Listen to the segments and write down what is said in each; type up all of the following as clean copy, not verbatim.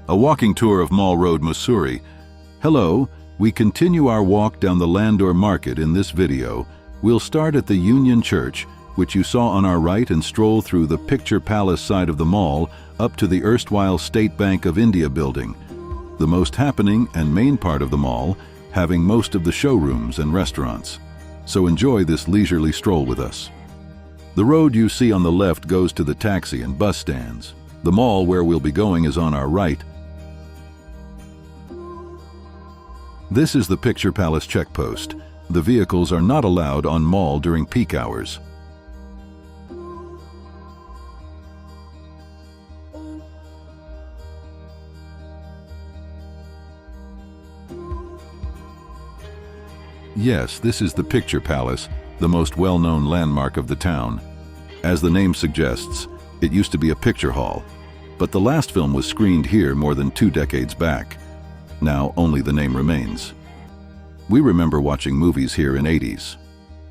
A walking tour of Mall Road, Mussoorie. Hello, we continue our walk down the Landor Market in this video. We'll start at the Union Church, which you saw on our right, and stroll through the Picture Palace side of the mall up to the erstwhile State Bank of India building, the most happening and main part of the mall, having most of the showrooms and restaurants. So enjoy this leisurely stroll with us. The road you see on the left goes to the taxi and bus stands. The mall where we'll be going is on our right. This is the Picture Palace checkpost. The vehicles are not allowed on mall during peak hours. Yes, this is the Picture Palace, the most well-known landmark of the town. As the name suggests, it used to be a picture hall, but the last film was screened here more than 2 decades back. Now only the name remains. We remember watching movies here in '80s.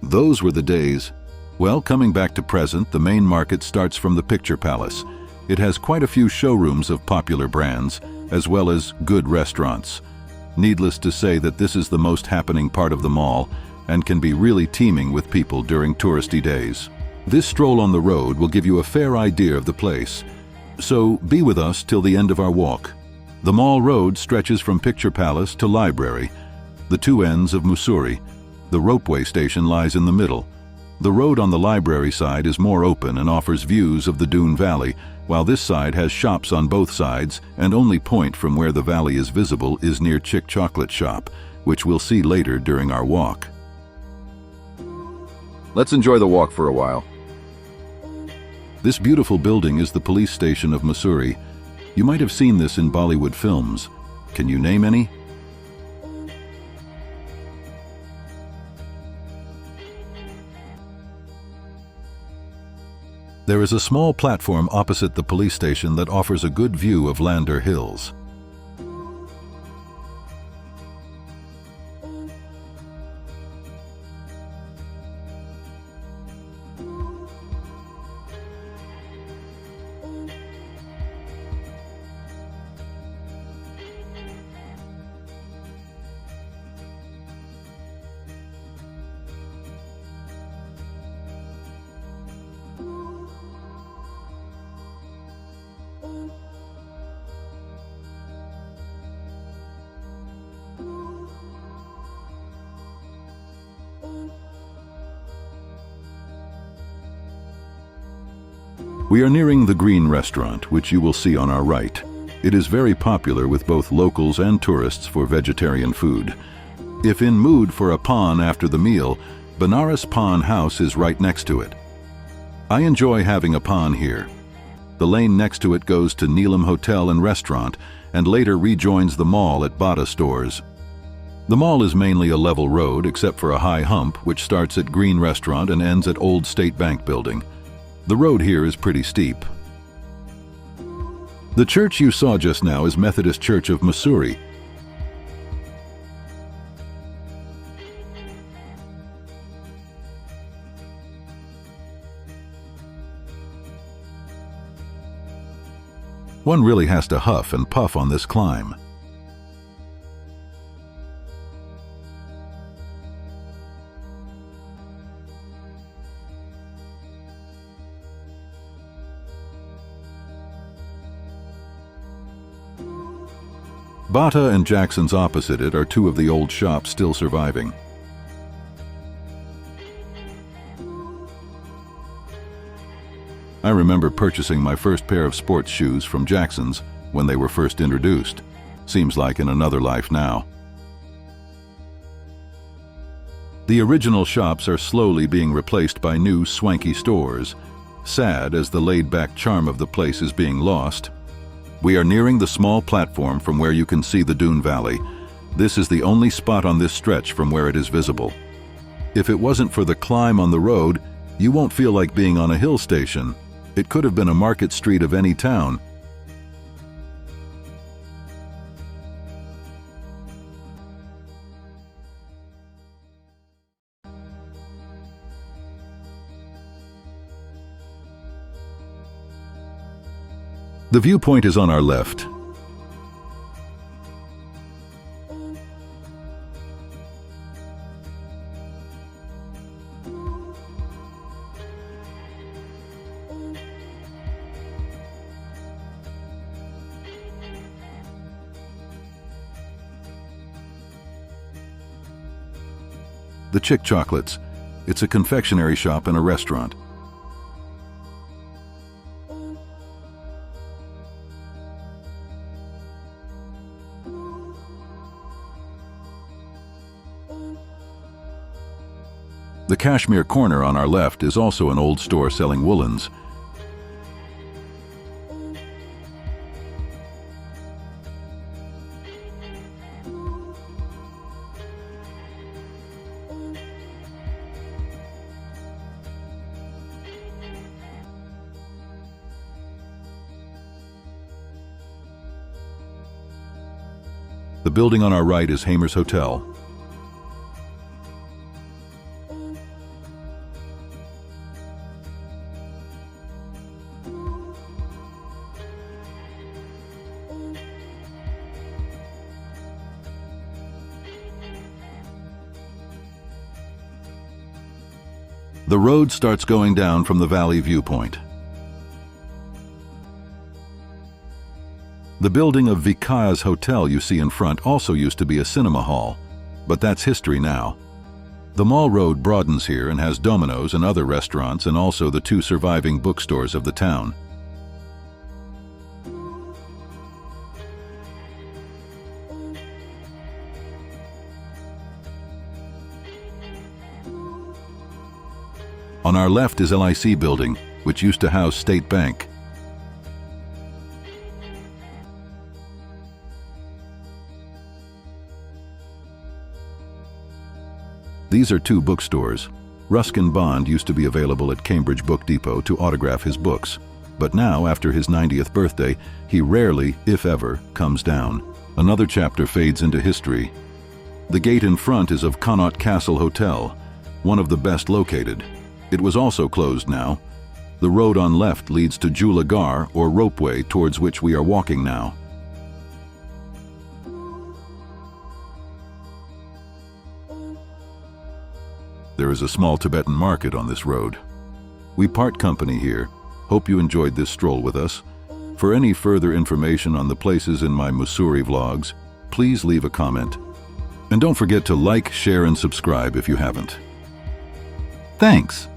Those were the days. Well, coming back to present, the main market starts from the Picture Palace. It has quite a few showrooms of popular brands, as well as good restaurants. Needless to say that this is the most happening part of the mall and can be really teeming with people during touristy days. This stroll on the road will give you a fair idea of the place, so be with us till the end of our walk. The mall road stretches from Picture Palace to Library, the two ends of Mussoorie. The Ropeway Station lies in the middle. The road on the Library side is more open and offers views of the Doon Valley, while this side has shops on both sides, and only point from where the valley is visible is near Chick Chocolate Shop, which we'll see later during our walk. Let's enjoy the walk for a while. This beautiful building is the police station of Mussoorie. You might have seen this in Bollywood films. Can you name any? There is a small platform opposite the police station that offers a good view of Landor Hills. We are nearing the Green Restaurant, which you will see on our right. It is very popular with both locals and tourists for vegetarian food. If in mood for a pan after the meal, Banaras Pan House is right next to it. I enjoy having a pan here. The lane next to it goes to Neelam Hotel and Restaurant, and later rejoins the mall at Bata Stores. The mall is mainly a level road, except for a high hump, which starts at Green Restaurant and ends at Old State Bank building. The road here is pretty steep. The church you saw just now is Methodist Church of Mussoorie. One really has to huff and puff on this climb. Bata and Jackson's opposite it are two of the old shops still surviving. I remember purchasing my first pair of sports shoes from Jackson's when they were first introduced. Seems like in another life now. The original shops are slowly being replaced by new swanky stores. Sad as the laid-back charm of the place is being lost. We are nearing the small platform from where you can see the Doon Valley. This is the only spot on this stretch from where it is visible. If it wasn't for the climb on the road, you won't feel like being on a hill station. It could have been a market street of any town. The viewpoint is on our left. the Chick Chocolates. It's a confectionery shop and a restaurant. The Cashmere Corner on our left is also an old store selling woolens. The building on our right is Hamer's Hotel. The road starts going down from the valley viewpoint. The building of Vikaya's Hotel you see in front also used to be a cinema hall, but that's history now. The Mall Road broadens here and has Domino's and other restaurants and also the two surviving bookstores of the town. On our left is LIC building, which used to house State Bank. These are two bookstores. Ruskin Bond used to be available at Cambridge Book Depot to autograph his books, but now, after his 90th birthday, he rarely, if ever, comes down. Another chapter fades into history. The gate in front is of Connaught Castle Hotel, one of the best located. It was also closed now. The road on left leads to Jhula Ghar, or Ropeway, towards which we are walking now. There is a small Tibetan market on this road. We part company here. Hope you enjoyed this stroll with us. For any further information on the places in my Mussoorie vlogs, please leave a comment. And don't forget to like, share, and subscribe if you haven't. Thanks!